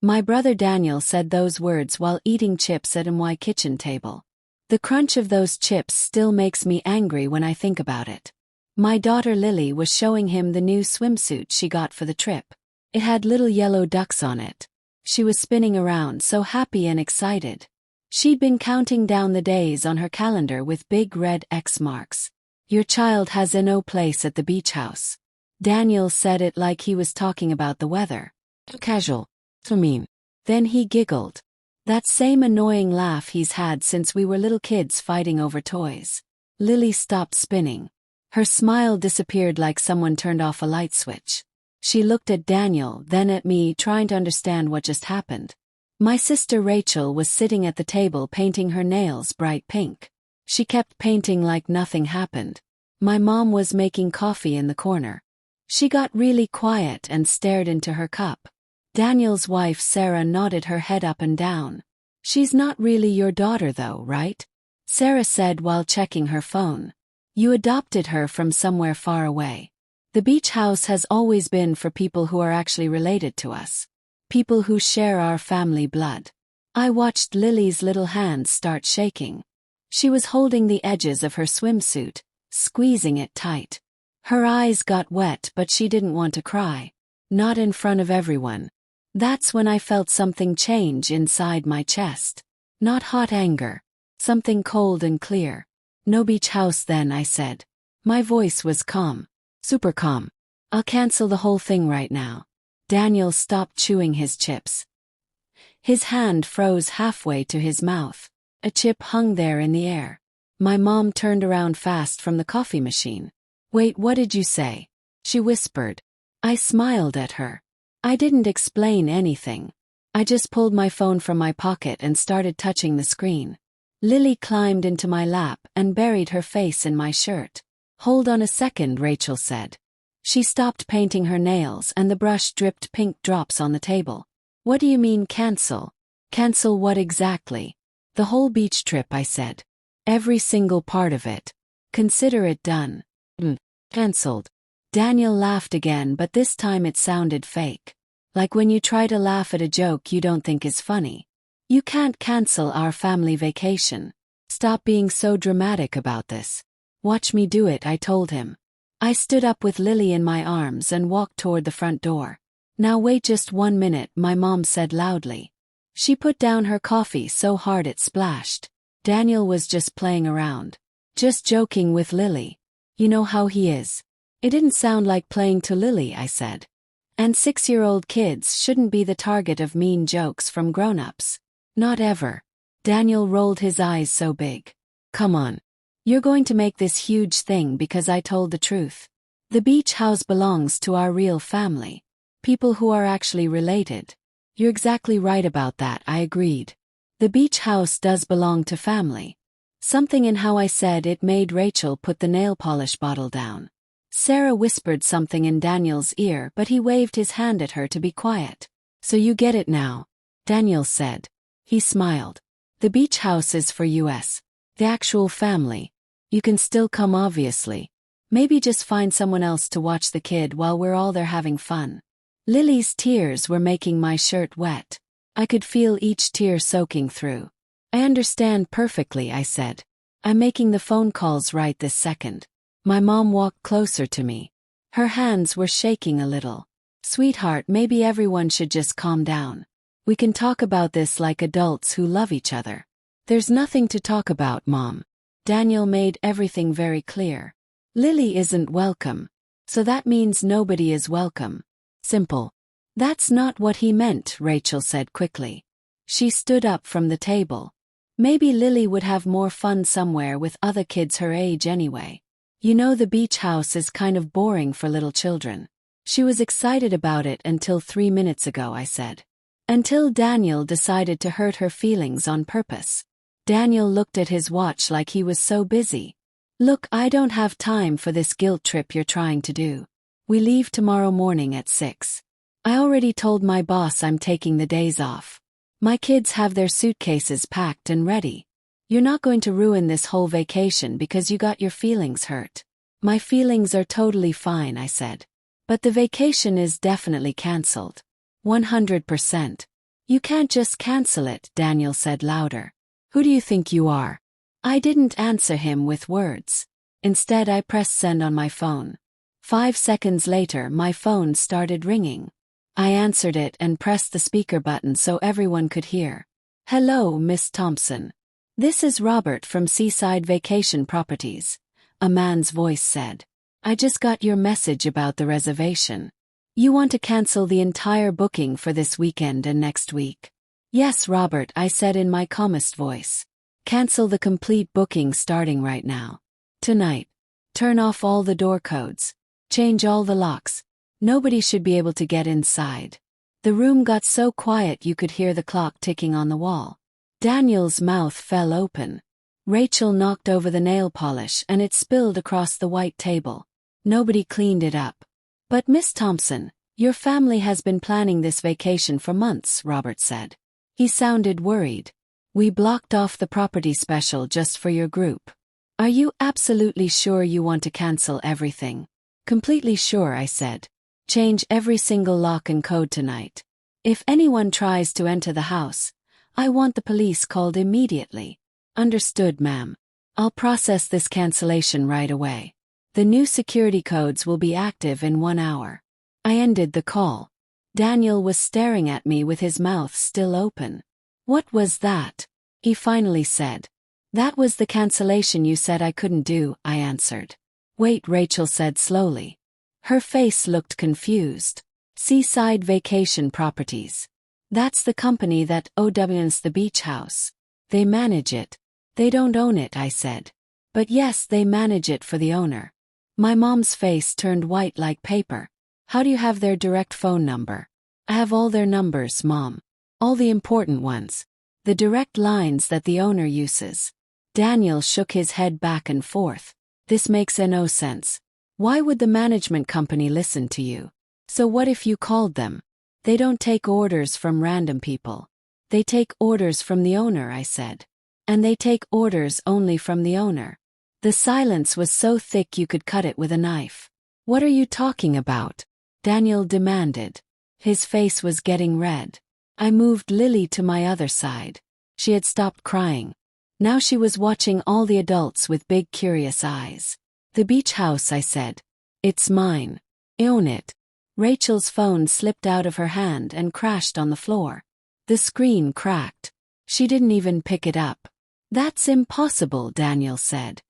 My brother Daniel said those words while eating chips at my kitchen table. The crunch of those chips still makes me angry when I think about it. My daughter Lily was showing him the new swimsuit she got for the trip. It had little yellow ducks on it. She was spinning around so happy and excited. She'd been counting down the days on her calendar with big red X marks. Your child has no place at the beach house. Daniel said it like he was talking about the weather. Casual. Then he giggled. That same annoying laugh he's had since we were little kids fighting over toys. Lily stopped spinning. Her smile disappeared like someone turned off a light switch. She looked at Daniel, then at me, trying to understand what just happened. My sister Rachel was sitting at the table painting her nails bright pink. She kept painting like nothing happened. My mom was making coffee in the corner. She got really quiet and stared into her cup. Daniel's wife Sarah nodded her head up and down. She's not really your daughter though, right? Sarah said while checking her phone. You adopted her from somewhere far away. The beach house has always been for people who are actually related to us. People who share our family blood. I watched Lily's little hands start shaking. She was holding the edges of her swimsuit, squeezing it tight. Her eyes got wet, but she didn't want to cry. Not in front of everyone. That's when I felt something change inside my chest. Not hot anger. Something cold and clear. No beach house then, I said. My voice was calm. Super calm. I'll cancel the whole thing right now. Daniel stopped chewing his chips. His hand froze halfway to his mouth. A chip hung there in the air. My mom turned around fast from the coffee machine. Wait, what did you say? She whispered. I smiled at her. I didn't explain anything. I just pulled my phone from my pocket and started touching the screen. Lily climbed into my lap and buried her face in my shirt. Hold on a second, Rachel said. She stopped painting her nails and the brush dripped pink drops on the table. What do you mean cancel? Cancel what exactly? The whole beach trip, I said. Every single part of it. Consider it done. Cancelled. Daniel laughed again, but this time it sounded fake. Like when you try to laugh at a joke you don't think is funny. You can't cancel our family vacation. Stop being so dramatic about this. Watch me do it, I told him. I stood up with Lily in my arms and walked toward the front door. Now wait just 1 minute, my mom said loudly. She put down her coffee so hard it splashed. Daniel was just playing around. Just joking with Lily. You know how he is. It didn't sound like playing to Lily, I said. And 6-year-old kids shouldn't be the target of mean jokes from grown-ups. Not ever. Daniel rolled his eyes so big. Come on. You're going to make this huge thing because I told the truth. The beach house belongs to our real family. People who are actually related. You're exactly right about that, I agreed. The beach house does belong to family. Something in how I said it made Rachel put the nail polish bottle down. Sarah whispered something in Daniel's ear, but he waved his hand at her to be quiet. So you get it now, Daniel said. He smiled. The beach house is for us. The actual family. You can still come obviously. Maybe just find someone else to watch the kid while we're all there having fun. Lily's tears were making my shirt wet. I could feel each tear soaking through. I understand perfectly, I said. I'm making the phone calls right this second. My mom walked closer to me. Her hands were shaking a little. Sweetheart, maybe everyone should just calm down. We can talk about this like adults who love each other. There's nothing to talk about, Mom. Daniel made everything very clear. Lily isn't welcome. So that means nobody is welcome. Simple. That's not what he meant, Rachel said quickly. She stood up from the table. Maybe Lily would have more fun somewhere with other kids her age anyway. You know, the beach house is kind of boring for little children. She was excited about it until 3 minutes ago, I said. Until Daniel decided to hurt her feelings on purpose. Daniel looked at his watch like he was so busy. Look, I don't have time for this guilt trip you're trying to do. We leave tomorrow morning at 6. I already told my boss I'm taking the days off. My kids have their suitcases packed and ready. You're not going to ruin this whole vacation because you got your feelings hurt. My feelings are totally fine, I said. But the vacation is definitely cancelled. 100%. You can't just cancel it, Daniel said louder. Who do you think you are? I didn't answer him with words. Instead, I pressed send on my phone. 5 seconds later, my phone started ringing. I answered it and pressed the speaker button so everyone could hear. Hello, Miss Thompson. This is Robert from Seaside Vacation Properties, a man's voice said. I just got your message about the reservation. You want to cancel the entire booking for this weekend and next week? Yes, Robert, I said in my calmest voice. Cancel the complete booking starting right now. Tonight. Turn off all the door codes. Change all the locks. Nobody should be able to get inside. The room got so quiet you could hear the clock ticking on the wall. Daniel's mouth fell open. Rachel knocked over the nail polish and it spilled across the white table. Nobody cleaned it up. But Miss Thompson, your family has been planning this vacation for months, Robert said. He sounded worried. We blocked off the property special just for your group. Are you absolutely sure you want to cancel everything? Completely sure, I said. Change every single lock and code tonight. If anyone tries to enter the house, I want the police called immediately. Understood, ma'am. I'll process this cancellation right away. The new security codes will be active in 1 hour. I ended the call. Daniel was staring at me with his mouth still open. What was that? He finally said. That was the cancellation you said I couldn't do, I answered. Wait, Rachel said slowly. Her face looked confused. Seaside Vacation Properties. That's the company that owns the beach house. They manage it. They don't own it, I said. But yes, they manage it for the owner. My mom's face turned white like paper. How do you have their direct phone number? I have all their numbers, Mom. All the important ones. The direct lines that the owner uses. Daniel shook his head back and forth. This makes no sense. Why would the management company listen to you? So what if you called them? They don't take orders from random people. They take orders from the owner, I said. And they take orders only from the owner. The silence was so thick you could cut it with a knife. What are you talking about? Daniel demanded. His face was getting red. I moved Lily to my other side. She had stopped crying. Now she was watching all the adults with big curious eyes. The beach house, I said. It's mine. I own it. Rachel's phone slipped out of her hand and crashed on the floor. The screen cracked. She didn't even pick it up. That's impossible, Daniel said.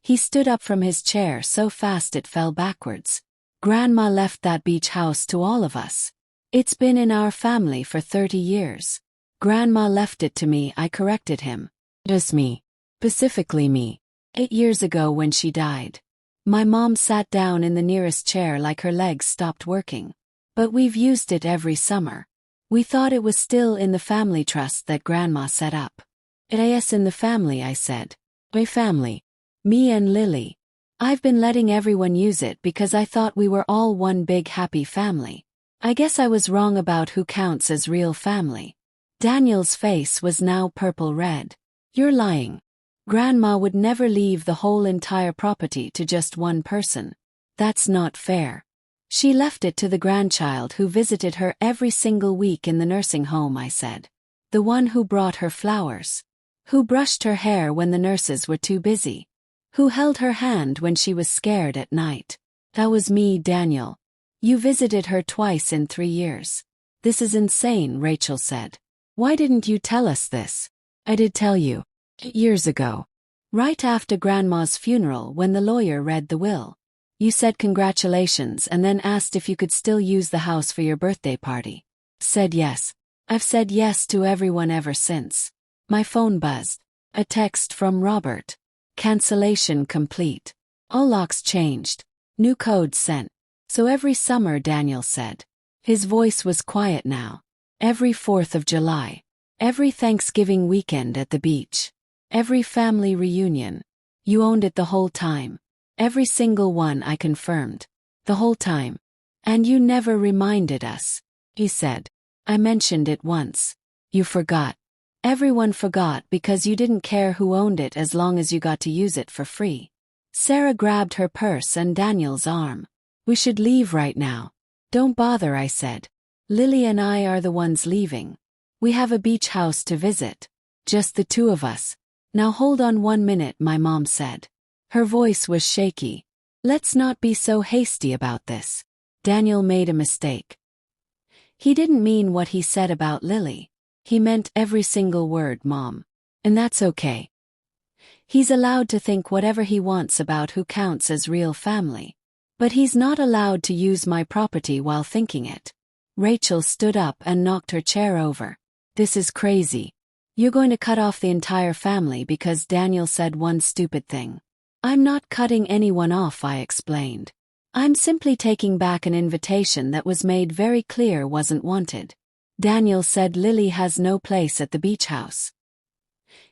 He stood up from his chair so fast it fell backwards. Grandma left that beach house to all of us. It's been in our family for 30 years. Grandma left it to me, I corrected him. Just me. Specifically me. 8 years ago when she died. My mom sat down in the nearest chair like her legs stopped working. But we've used it every summer. We thought it was still in the family trust that Grandma set up. It is in the family, I said. My family. Me and Lily. I've been letting everyone use it because I thought we were all one big happy family. I guess I was wrong about who counts as real family. Daniel's face was now purple-red. You're lying. Grandma would never leave the whole entire property to just one person. That's not fair. She left it to the grandchild who visited her every single week in the nursing home, I said. The one who brought her flowers. Who brushed her hair when the nurses were too busy. Who held her hand when she was scared at night. That was me, Daniel. You visited her twice in 3 years. This is insane, Rachel said. Why didn't you tell us this? I did tell you. Years ago. Right after Grandma's funeral when the lawyer read the will. You said congratulations and then asked if you could still use the house for your birthday party. Said yes. I've said yes to everyone ever since. My phone buzzed. A text from Robert. Cancellation complete. All locks changed. New code sent. So every summer, Daniel said. His voice was quiet now. Every 4th of July. Every Thanksgiving weekend at the beach. Every family reunion. You owned it the whole time. Every single one, I confirmed. The whole time. And you never reminded us. He said. I mentioned it once. You forgot. Everyone forgot because you didn't care who owned it as long as you got to use it for free. Sarah grabbed her purse and Daniel's arm. We should leave right now. Don't bother, I said. Lily and I are the ones leaving. We have a beach house to visit. Just the two of us. Now hold on 1 minute, my mom said. Her voice was shaky. Let's not be so hasty about this. Daniel made a mistake. He didn't mean what he said about Lily. He meant every single word, Mom. And that's okay. He's allowed to think whatever he wants about who counts as real family. But he's not allowed to use my property while thinking it. Rachel stood up and knocked her chair over. This is crazy. You're going to cut off the entire family because Daniel said one stupid thing. I'm not cutting anyone off, I explained. I'm simply taking back an invitation that was made very clear wasn't wanted. Daniel said Lily has no place at the beach house.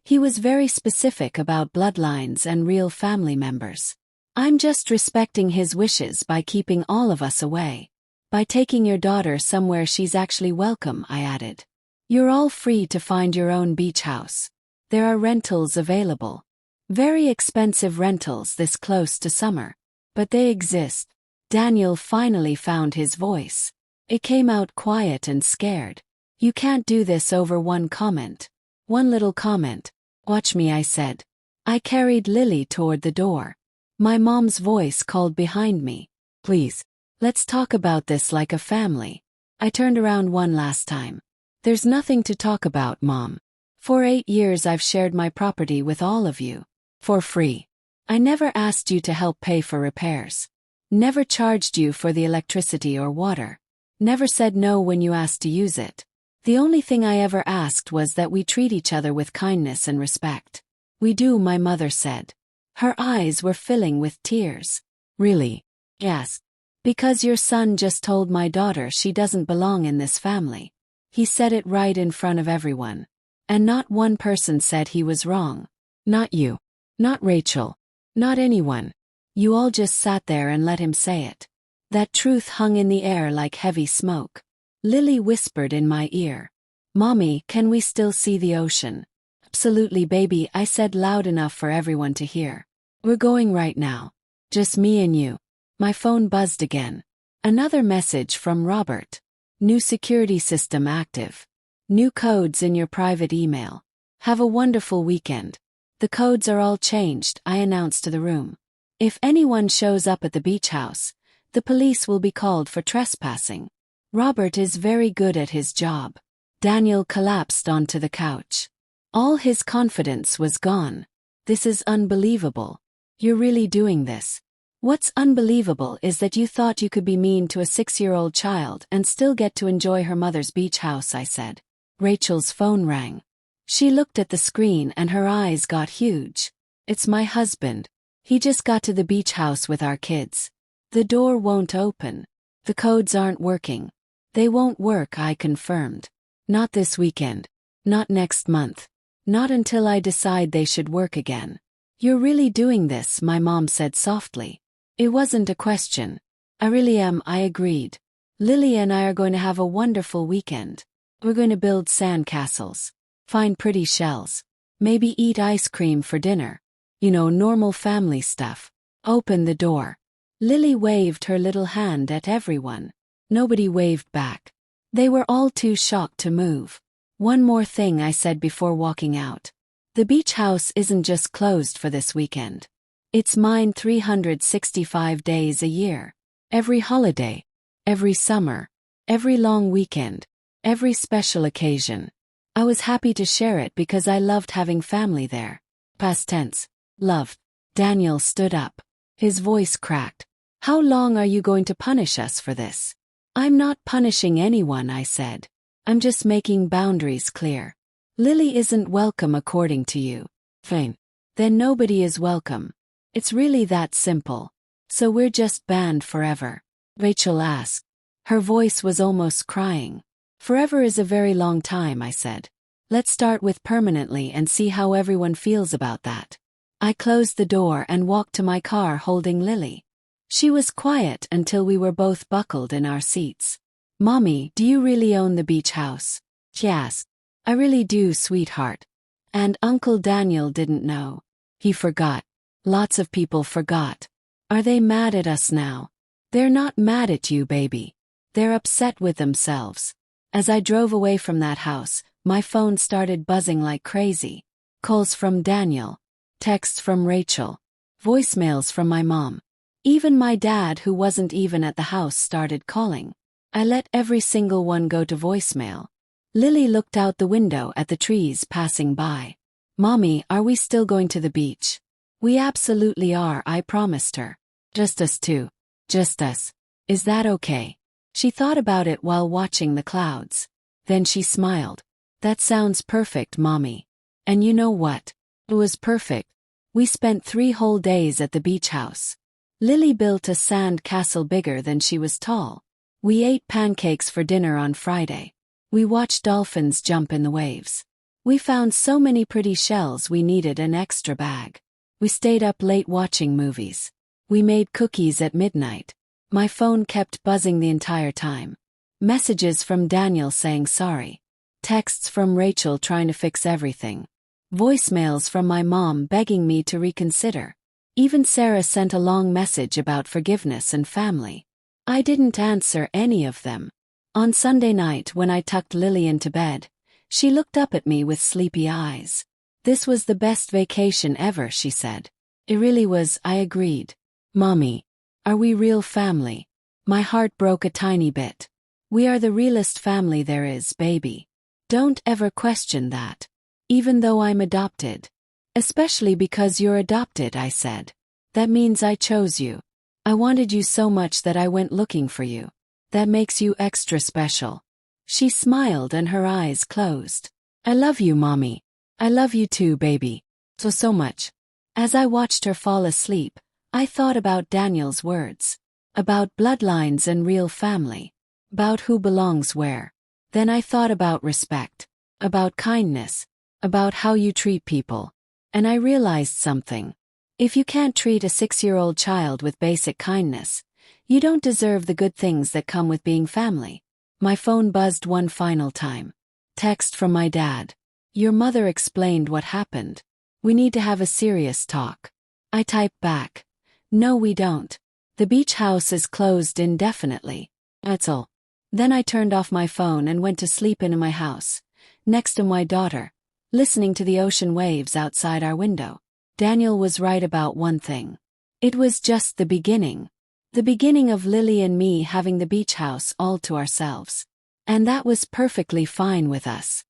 He was very specific about bloodlines and real family members. I'm just respecting his wishes by keeping all of us away. By taking your daughter somewhere she's actually welcome, I added. You're all free to find your own beach house. There are rentals available. Very expensive rentals this close to summer. But they exist. Daniel finally found his voice. It came out quiet and scared. You can't do this over one comment. One little comment. Watch me, I said. I carried Lily toward the door. My mom's voice called behind me. Please, let's talk about this like a family. I turned around one last time. There's nothing to talk about, Mom. For 8 years I've shared my property with all of you. For free. I never asked you to help pay for repairs. Never charged you for the electricity or water. Never said no when you asked to use it. The only thing I ever asked was that we treat each other with kindness and respect. We do, my mother said. Her eyes were filling with tears. Really? Yes. Because your son just told my daughter she doesn't belong in this family. He said it right in front of everyone. And not one person said he was wrong. Not you. Not Rachel. Not anyone. You all just sat there and let him say it. That truth hung in the air like heavy smoke. Lily whispered in my ear. Mommy, can we still see the ocean? Absolutely, baby, I said loud enough for everyone to hear. We're going right now. Just me and you. My phone buzzed again. Another message from Robert. New security system active. New codes in your private email. Have a wonderful weekend. The codes are all changed, I announced to the room. If anyone shows up at the beach house, the police will be called for trespassing. Robert is very good at his job. Daniel collapsed onto the couch. All his confidence was gone. This is unbelievable. You're really doing this. What's unbelievable is that you thought you could be mean to a 6-year-old child and still get to enjoy her mother's beach house, I said. Rachel's phone rang. She looked at the screen and her eyes got huge. It's my husband. He just got to the beach house with our kids. The door won't open. The codes aren't working. They won't work, I confirmed. Not this weekend. Not next month. Not until I decide they should work again. You're really doing this, my mom said softly. It wasn't a question. I really am, I agreed. Lily and I are going to have a wonderful weekend. We're going to build sand castles. Find pretty shells. Maybe eat ice cream for dinner. You know, normal family stuff. Open the door. Lily waved her little hand at everyone. Nobody waved back. They were all too shocked to move. One more thing, I said before walking out. The beach house isn't just closed for this weekend. It's mine 365 days a year. Every holiday. Every summer. Every long weekend. Every special occasion. I was happy to share it because I loved having family there. Past tense. Loved. Daniel stood up. His voice cracked. How long are you going to punish us for this? I'm not punishing anyone, I said. I'm just making boundaries clear. Lily isn't welcome according to you. Fine. Then nobody is welcome. It's really that simple. So we're just banned forever. Rachel asked. Her voice was almost crying. Forever is a very long time, I said. Let's start with permanently and see how everyone feels about that. I closed the door and walked to my car holding Lily. She was quiet until we were both buckled in our seats. Mommy, do you really own the beach house? She asked. I really do, sweetheart. And Uncle Daniel didn't know. He forgot. Lots of people forgot. Are they mad at us now? They're not mad at you, baby. They're upset with themselves. As I drove away from that house, my phone started buzzing like crazy. Calls from Daniel. Texts from Rachel. Voicemails from my mom. Even my dad, who wasn't even at the house, started calling. I let every single one go to voicemail. Lily looked out the window at the trees passing by. "Mommy, are we still going to the beach?" "We absolutely are," I promised her. "Just us two." "Just us. Is that okay?" She thought about it while watching the clouds. Then she smiled. "That sounds perfect, Mommy." And you know what? It was perfect. We spent 3 whole days at the beach house. Lily built a sand castle bigger than she was tall. We ate pancakes for dinner on Friday. We watched dolphins jump in the waves. We found so many pretty shells we needed an extra bag. We stayed up late watching movies. We made cookies at midnight. My phone kept buzzing the entire time. Messages from Daniel saying sorry. Texts from Rachel trying to fix everything. Voicemails from my mom begging me to reconsider. Even Sarah sent a long message about forgiveness and family. I didn't answer any of them. On Sunday night, when I tucked Lily into bed, she looked up at me with sleepy eyes. "This was the best vacation ever," she said. "It really was," I agreed. "Mommy, are we real family?" My heart broke a tiny bit. "We are the realest family there is, baby. Don't ever question that. Even though I'm adopted." "Especially because you're adopted," I said. "That means I chose you. I wanted you so much that I went looking for you. That makes you extra special." She smiled and her eyes closed. "I love you, Mommy. I love you too, baby. So much." As I watched her fall asleep, I thought about Daniel's words. About bloodlines and real family. About who belongs where. Then I thought about respect. About kindness. About how you treat people. And I realized something. If you can't treat a 6-year-old child with basic kindness, you don't deserve the good things that come with being family. My phone buzzed one final time. Text from my dad. "Your mother explained what happened. We need to have a serious talk." I typed back. "No, we don't. The beach house is closed indefinitely. That's all." Then I turned off my phone and went to sleep in my house, next to my daughter, listening to the ocean waves outside our window. Daniel was right about one thing. It was just the beginning. The beginning of Lily and me having the beach house all to ourselves. And that was perfectly fine with us.